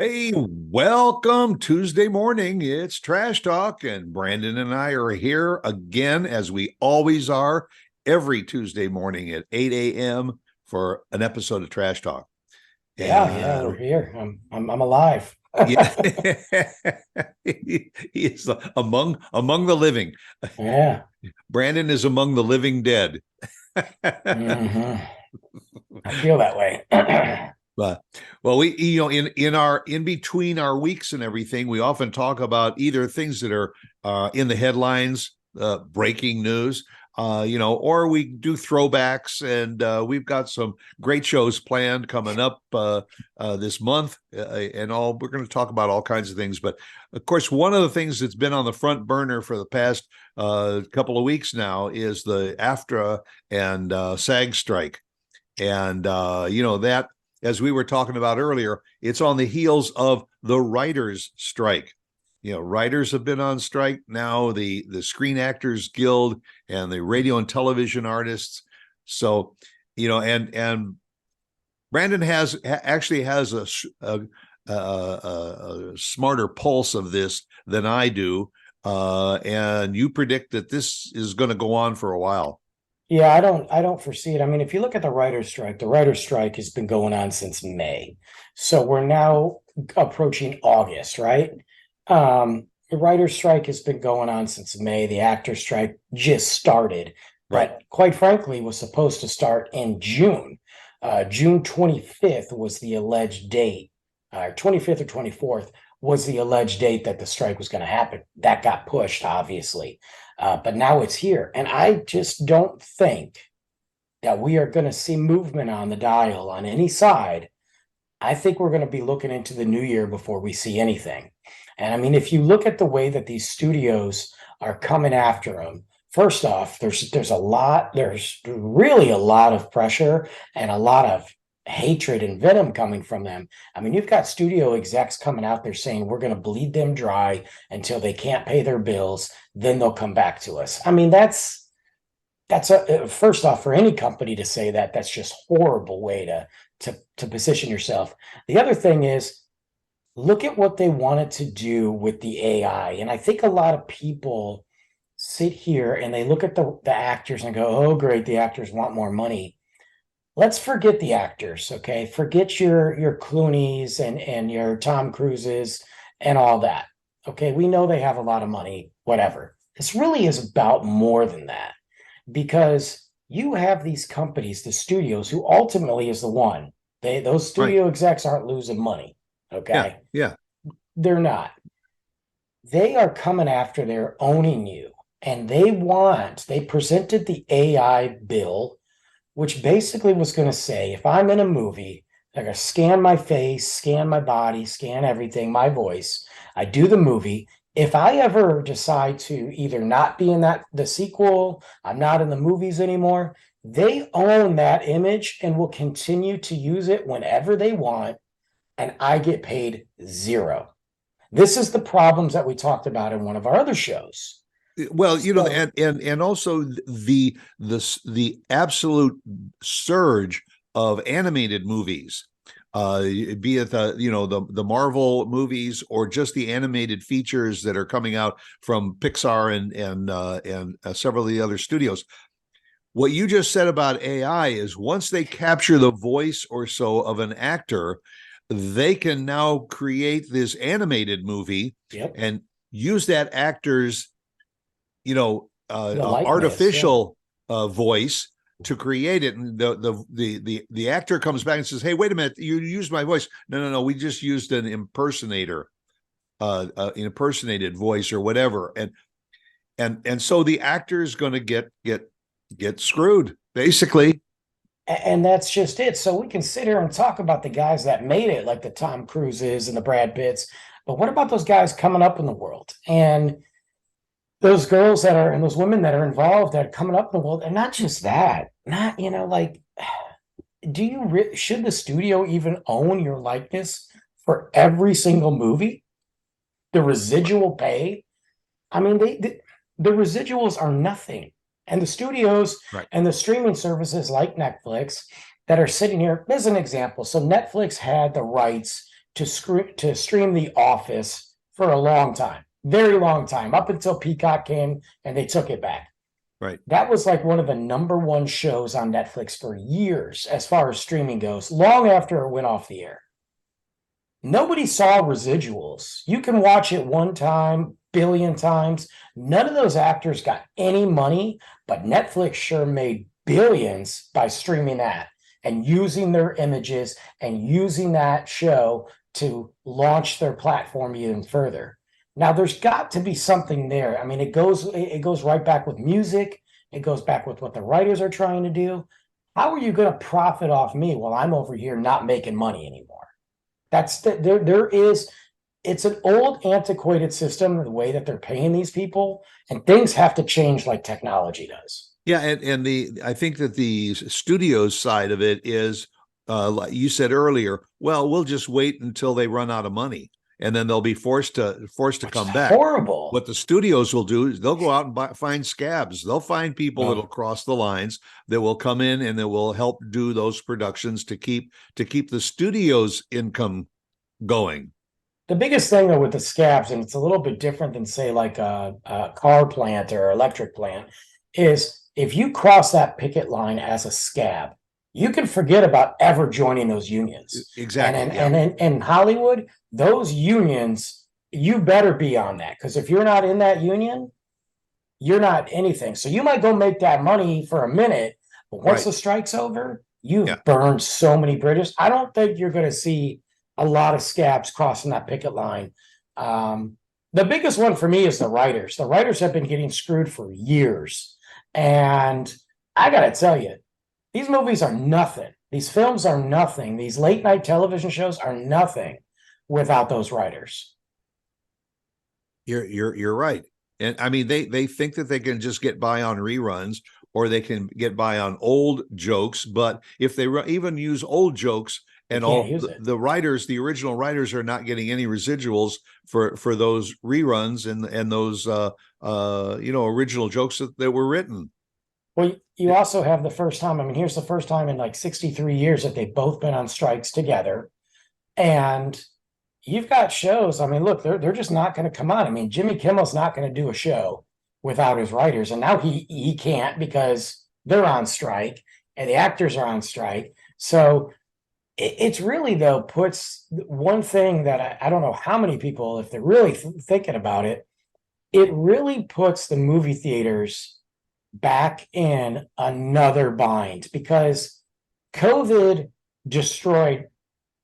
Hey, welcome Tuesday morning. It's Trash Talk, and Brandon and I are here again, as we always are, every Tuesday morning at 8 a.m. for an episode of Trash Talk. Yeah, And we're here. I'm alive. yeah, he is among the living. Yeah. Brandon is among the living dead. hmm I feel that way. But well, we in our in between our weeks and everything, we often talk about either things that are in the headlines, breaking news, or we do throwbacks, and we've got some great shows planned coming up this month, and all. We're going to talk about all kinds of things, but of course, one of the things that's been on the front burner for the past couple of weeks now is the AFTRA and SAG strike, and that, as we were talking about earlier, it's on the heels of the writers' strike. Writers have been on strike now, the Screen Actors Guild and the radio and television artists. So, and Brandon actually has a smarter pulse of this than I do, and you predict that this is going to go on for a while. Yeah, I don't foresee it. I mean, if you look at the writer's strike has been going on since May. So we're now approaching August, right? The writer's strike has been going on since May. The actor strike just started, Right. but quite frankly, was supposed to start in June. June 25th was the alleged date. 25th or 24th was the alleged date that the strike was going to happen. That got pushed, obviously. But now it's here. And I just don't think that we are going to see movement on the dial on any side. I think we're going to be looking into the new year before we see anything. And I mean, if you look at the way that these studios are coming after them, first off, there's really a lot of pressure and a lot of hatred and venom coming from them. I mean, you've got studio execs coming out there saying we're going to bleed them dry until they can't pay their bills, then they'll come back to us. I mean, first off, for any company to say that, that's just horrible way to position yourself. The other thing is, look at what they wanted to do with the AI. And I think a lot of people sit here and they look at the actors and go, oh, great, the actors want more money. Let's forget the actors, okay? Forget your Clooney's and your Tom Cruises and all that. Okay, we know they have a lot of money, whatever. This really is about more than that because you have these companies, the studios, who ultimately is the one. Those Right. studio execs aren't losing money, Yeah. okay? Yeah. They're not. They are coming after, they're owning you. And they presented the AI bill, which basically was going to say if I'm in a movie, they're going to scan my face, scan my body, scan everything, my voice. I do the movie. If I ever decide to either not be in the sequel, I'm not in the movies anymore, they own that image and will continue to use it whenever they want, and I get paid zero. This is the problems that we talked about in one of our other shows. Well, So, and also the absolute surge of animated movies, be it the Marvel movies or just the animated features that are coming out from Pixar and several of the other studios. What you just said about AI is once they capture the voice or so of an actor, they can now create this animated movie yep, and use that actor's the likeness, yeah. artificial voice to create it, and the actor comes back and says, hey, wait a minute, you used my voice. No, we just used an impersonated voice or whatever, and so the actor is going to get screwed basically. And that's just it. So we can sit here and talk about the guys that made it, like the Tom Cruises and the Brad Pitts. But what about those guys coming up in the world? And those girls that are and those women that are involved that are coming up in the world, and not just that, not like, should the studio even own your likeness for every single movie? The residual pay? I mean, the residuals are nothing. And the studios Right. and the streaming services like Netflix that are sitting here, as an example. So Netflix had the rights to stream The Office for a long time, very long time, up until Peacock came and they took it back. Right. That was like one of the number one shows on Netflix for years, as far as streaming goes, long after it went off the air. Nobody saw residuals. You can watch it one time, billion times. None of those actors got any money, but Netflix sure made billions by streaming that and using their images and using that show to launch their platform even further. Now, there's got to be something there. I mean, it goes right back with music. It goes back with what the writers are trying to do. How are you going to profit off me while I'm over here not making money anymore? It's an old antiquated system, the way that they're paying these people, and things have to change like technology does. Yeah, and I think that the studios side of it is, like you said earlier, well, we'll just wait until they run out of money, and then they'll be forced to come back. Horrible. What the studios will do is they'll go out and find scabs. They'll find people that'll cross the lines, that will come in and that will help do those productions to keep the studio's income going. The biggest thing though with the scabs, and it's a little bit different than say like a car plant or electric plant, is if you cross that picket line as a scab, you can forget about ever joining those unions. Exactly. And in Hollywood, those unions, you better be on that, because if you're not in that union, you're not anything. So you might go make that money for a minute, but once the strike's over, you've burned so many bridges. I don't think you're going to see a lot of scabs crossing that picket line. The biggest one for me is the writers. The writers have been getting screwed for years. And I got to tell you, these movies are nothing. These films are nothing. These late night television shows are nothing without those writers. You're right. And I mean, they think that they can just get by on reruns, or they can get by on old jokes. But if they even use old jokes, and all the writers, the original writers, are not getting any residuals for those reruns and those original jokes that were written. Well, you also have the first time. I mean, here's the first time in like 63 years that they've both been on strikes together, and you've got shows. I mean, look, they're just not going to come on. I mean, Jimmy Kimmel's not going to do a show without his writers, and now he can't because they're on strike and the actors are on strike. So it's really, though, puts one thing that I don't know how many people, if they're really thinking about it, it really puts the movie theaters back in another bind, because COVID destroyed,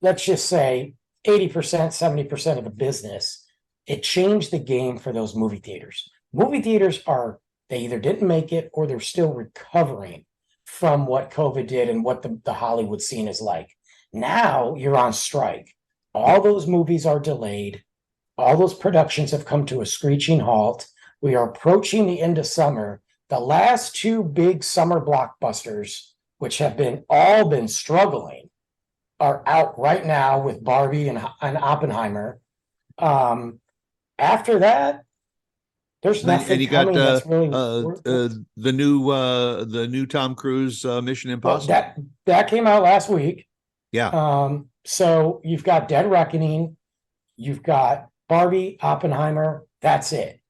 let's just say, 80%, 70% of the business. It changed the game for those movie theaters. Movie theaters they either didn't make it or they're still recovering from what COVID did and what the Hollywood scene is like. Now you're on strike. All those movies are delayed. All those productions have come to a screeching halt. We are approaching the end of summer. The last two big summer blockbusters, which have all been struggling, are out right now with Barbie and Oppenheimer. After that, there's nothing. And you got the new Tom Cruise Mission Impossible. Well, that came out last week. Yeah. So you've got Dead Reckoning, you've got Barbie, Oppenheimer. That's it.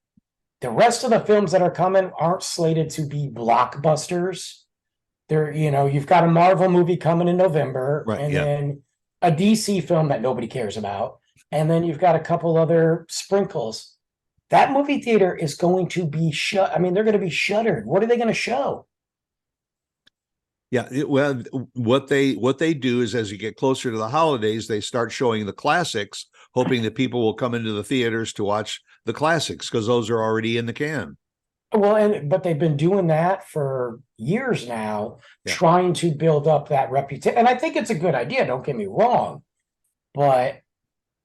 The rest of the films that are coming aren't slated to be blockbusters. You've got a Marvel movie coming in November, and then a DC film that nobody cares about, and then you've got a couple other sprinkles. That movie theater is going to be shut. I mean, they're going to be shuttered. What are they going to show? Yeah, well, what they do is, as you get closer to the holidays, they start showing the classics, hoping that people will come into the theaters to watch the classics because those are already in the can. Well, but they've been doing that for years now, trying to build up that reputation. And I think it's a good idea. Don't get me wrong, but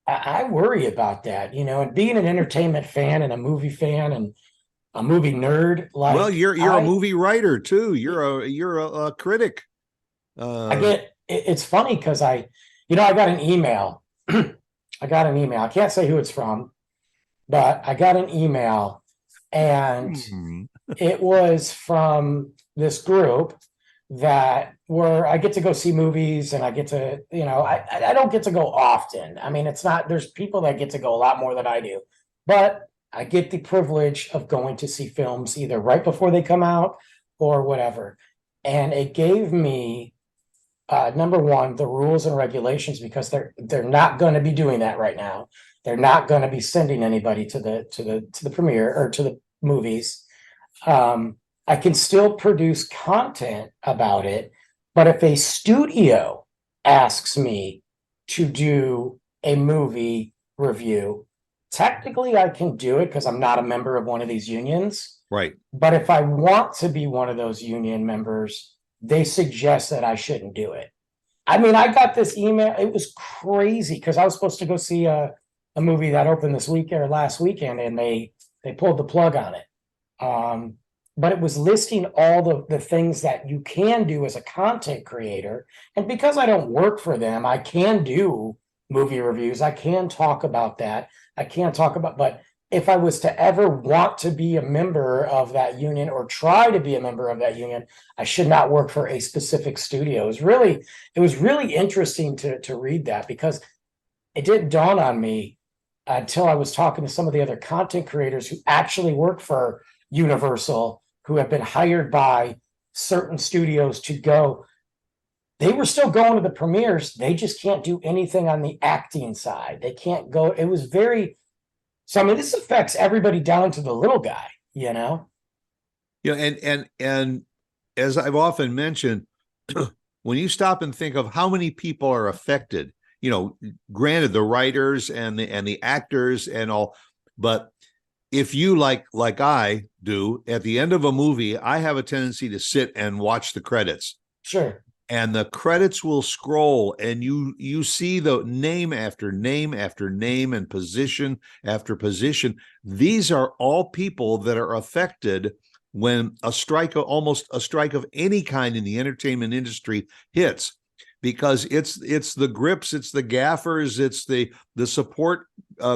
I worry about that. And being an entertainment fan and a movie fan and a movie nerd, like, well, you're a movie writer too. You're a critic. It's funny because I got an email. I can't say who it's from, but I got an email, and it was from this group that where I get to go see movies and I get to, I don't get to go often. I mean, it's not, there's people that get to go a lot more than I do, but I get the privilege of going to see films either right before they come out or whatever. And it gave me number one, the rules and regulations, because they're not going to be doing that right now. They're not going to be sending anybody to the premiere or to the movies. I can still produce content about it, but if a studio asks me to do a movie review, technically I can do it because I'm not a member of one of these unions. Right. But if I want to be one of those union members, they suggest that I shouldn't do it. I mean, I got this email. It was crazy because I was supposed to go see a movie that opened this week or last weekend, and they pulled the plug on it. But it was listing all the things that you can do as a content creator. And because I don't work for them, I can do movie reviews. I can talk about that. I can't talk about, but if I was to ever want to be a member of that union or try to be a member of that union, I should not work for a specific studio. It was really interesting to read that, because it didn't dawn on me until I was talking to some of the other content creators who actually work for Universal, who have been hired by certain studios to go. They were still going to the premieres. They just can't do anything on the acting side. They can't go. It was very, so I mean, this affects everybody down to the little guy, Yeah, and as I've often mentioned, when you stop and think of how many people are affected, granted the writers and the actors and all, but if you like I do, at the end of a movie, I have a tendency to sit and watch the credits. Sure. And the credits will scroll, and you see the name after name after name and position after position. These are all people that are affected when almost a strike of any kind in the entertainment industry hits, because it's the grips, it's the gaffers, it's the support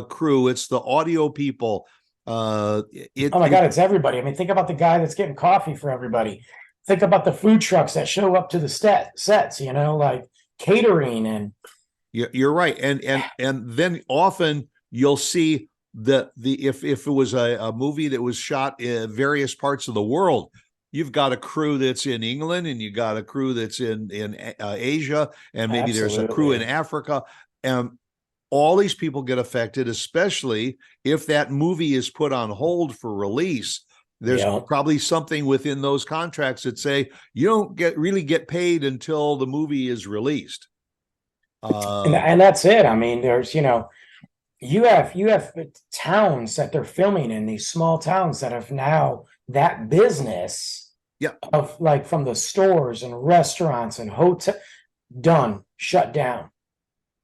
crew, it's the audio people. Oh my God, it's everybody. I mean, think about the guy that's getting coffee for everybody. Think about the food trucks that show up to the sets, like catering. And you're right. And then often you'll see if it was a movie that was shot in various parts of the world, you've got a crew that's in England, and you got a crew that's in Asia, and maybe there's a crew in Africa, and all these people get affected, especially if that movie is put on hold for release. There's probably something within those contracts that say you don't really get paid until the movie is released. And that's it. I mean, there's, you have towns that they're filming in, these small towns that have now that business of, like, from the stores and restaurants and hotel shut down.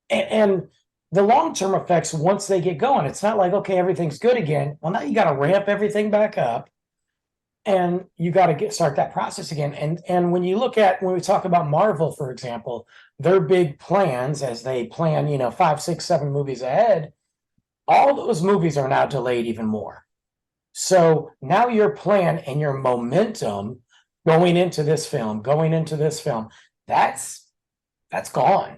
And the long-term effects, once they get going, it's not like, okay, everything's good again. Well, now you got to ramp everything back up, and you got to start that process again. And when we talk about Marvel, for example, their big plans, as they plan, 5, 6, 7 movies ahead, all those movies are now delayed even more. So now your plan and your momentum going into this film, that's gone.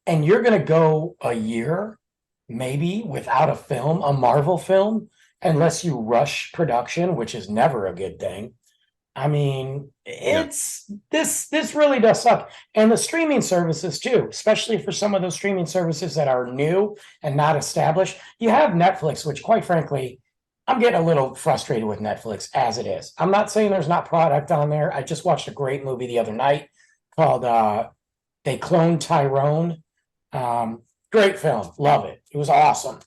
And you're going to go a year, maybe, without a film, a Marvel film, unless you rush production, which is never a good thing. I mean, this really does suck. And the streaming services too, especially for some of those streaming services that are new and not established. You have Netflix, which, quite frankly, I'm getting a little frustrated with Netflix as it is. I'm not saying there's not product on there. I just watched a great movie the other night called They Cloned Tyrone. Great film. Love it. It was awesome.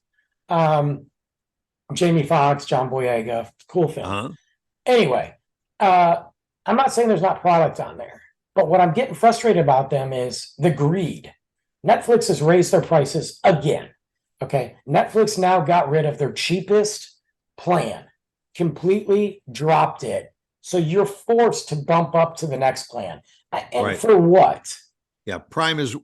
Jamie Foxx, John Boyega, cool film. Anyway, I'm not saying there's not product on there, but what I'm getting frustrated about them is the greed. Netflix has raised their prices again. Okay. Netflix now got rid of their cheapest plan, completely dropped it. So you're forced to bump up to the next plan. And for what? Yeah, Prime is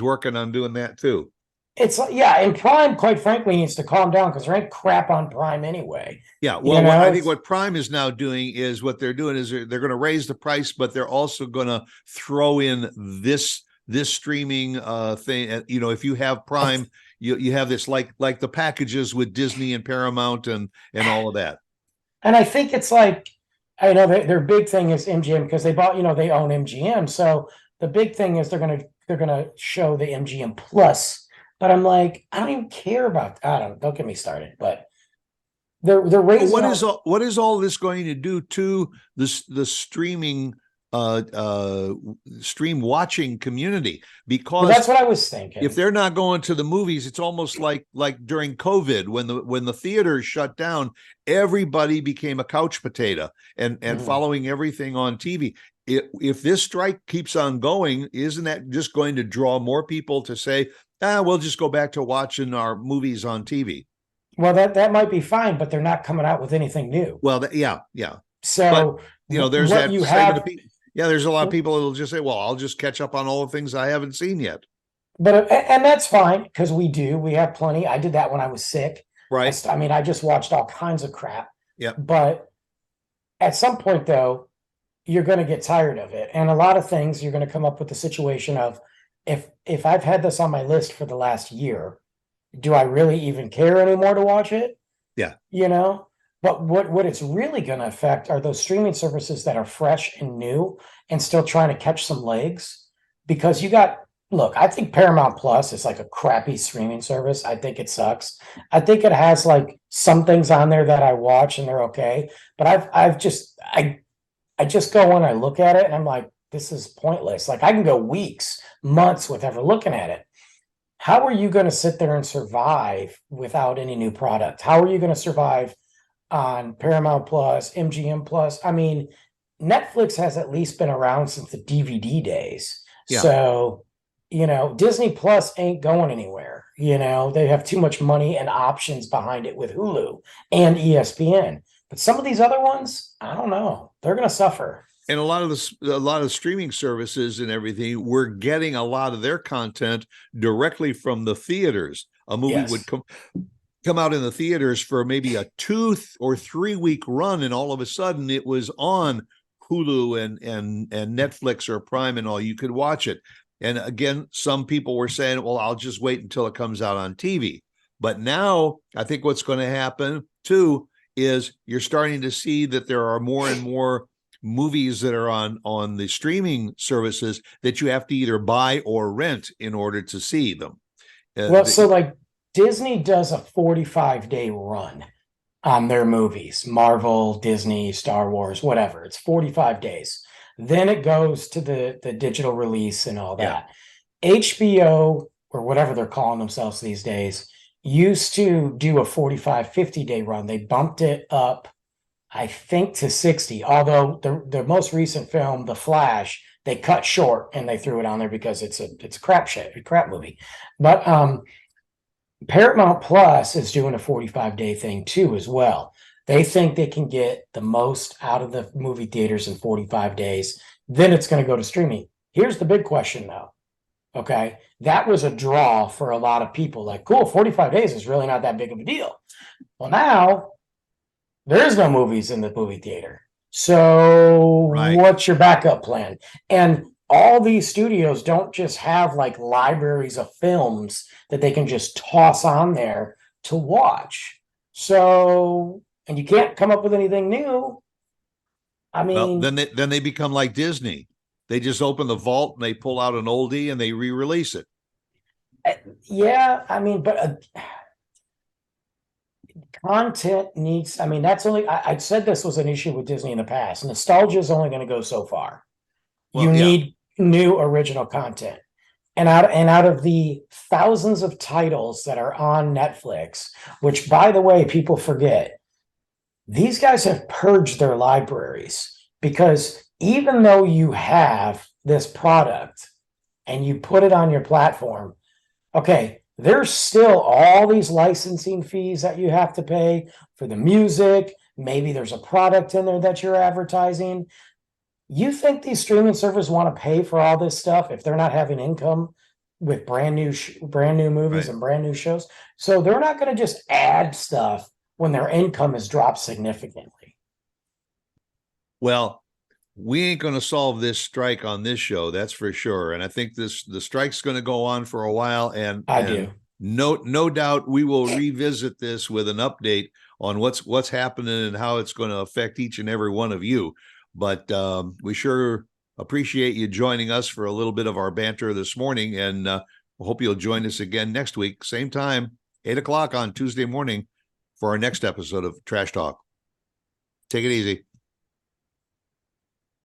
working on doing that too. It's yeah, and Prime, quite frankly, needs to calm down because there ain't crap on Prime anyway. Yeah, You well, what I know, think what Prime is now doing is what they're doing is they're going to raise the price, but they're also going to throw in this streaming thing. You know, if you have Prime, you have this like the packages with Disney and Paramount and all of that. and I think it's like I know their big thing is MGM because they bought, they own MGM. So the big thing is they're gonna show the MGM Plus. But I'm like, I don't even care about. I don't get me started. But they're But raising up. what is all this going to do to the streaming uh uh stream watching community? Well, Because that's what I was thinking. if they're not going to the movies, it's almost like during COVID when the theaters shut down, everybody became a couch potato and Mhm. following everything on TV. If this strike keeps on going, isn't that just going to draw more people to say, we'll just go back to watching our movies on TV? Well, that might be fine, but they're not coming out with anything new. Well, yeah, yeah. But So there's what that you segment of have, people. Yeah, there's a lot of people that'll just say, "Well, I'll just catch up on all the things I haven't seen yet." but and that's fine because we have plenty. I did that when I was sick. Right? I mean, I just watched all kinds of crap. Yeah. But at some point, though, you're going to get tired of it, and a lot of things you're going to come up with the situation of if I've had this on my list for the last year, do I really even care anymore to watch it? Yeah. But what it's really going to affect are those streaming services that are fresh and new and still trying to catch some legs. Because look, I think Paramount Plus is like a crappy streaming service. I think it sucks. I think it has like some things on there that I watch and they're okay. But I just go when I look at it and I'm like, this is pointless. Like I can go weeks, months with ever looking at it. How are you going to sit there and survive without any new product? How are you going to survive on Paramount Plus, MGM Plus? I mean, Netflix has at least been around since the DVD days. Yeah. So, Disney Plus ain't going anywhere. They have too much money and options behind it with Hulu and ESPN. But some of these other ones, I don't know. They're going to suffer. And a lot of streaming services and everything, we're getting a lot of their content directly from the theaters. A movie Yes. would come out in the theaters for maybe a 2 or 3 week run, and all of a sudden it was on Hulu and Netflix or Prime and all. You could watch it. And again, some people were saying, well, I'll just wait until it comes out on TV. But now I think what's going to happen too is you're starting to see that there are more and more movies that are on the streaming services that you have to either buy or rent in order to see them. So like Disney does a 45-day run on their movies, Marvel, Disney, Star Wars, whatever. It's 45 days. Then it goes to the digital release and all that. HBO or whatever they're calling themselves these days used to do a 45, 50-day run. They bumped it up, I think, to 60. Although the most recent film, The Flash, they cut short and they threw it on there because it's a crap movie. But Paramount Plus is doing a 45-day thing too as well. They think they can get the most out of the movie theaters in 45 days. Then it's going to go to streaming. Here's the big question though. Okay. That was a draw for a lot of people. Like, cool, 45 days is really not that big of a deal. Well, now there is no movies in the movie theater. So What's your backup plan? And all these studios don't just have like libraries of films that they can just toss on there to watch. So, and you can't come up with anything new. I mean, well, then they become like Disney. They just open the vault and they pull out an oldie and they re-release it. Yeah, I mean, but content needs. I mean, that's only. I said this was an issue with Disney in the past. Nostalgia is only going to go so far. You need new original content. And out of the thousands of titles that are on Netflix, which, by the way, people forget, these guys have purged their libraries because even though you have this product and you put it on your platform, okay, there's still all these licensing fees that you have to pay for the music. Maybe there's a product in there that you're advertising. You think these streaming servers want to pay for all this stuff if they're not having income with brand new movies Right. and brand new shows. So they're not going to just add stuff when their income has dropped significantly. Well, we ain't going to solve this strike on this show, that's for sure. And I think the strike's going to go on for a while, and I do. no doubt we will revisit this with an update on what's happening and how it's going to affect each and every one of you. But we sure appreciate you joining us for a little bit of our banter this morning, and hope you'll join us again next week, same time, 8 o'clock on Tuesday morning, for our next episode of Trash Talk. Take it easy.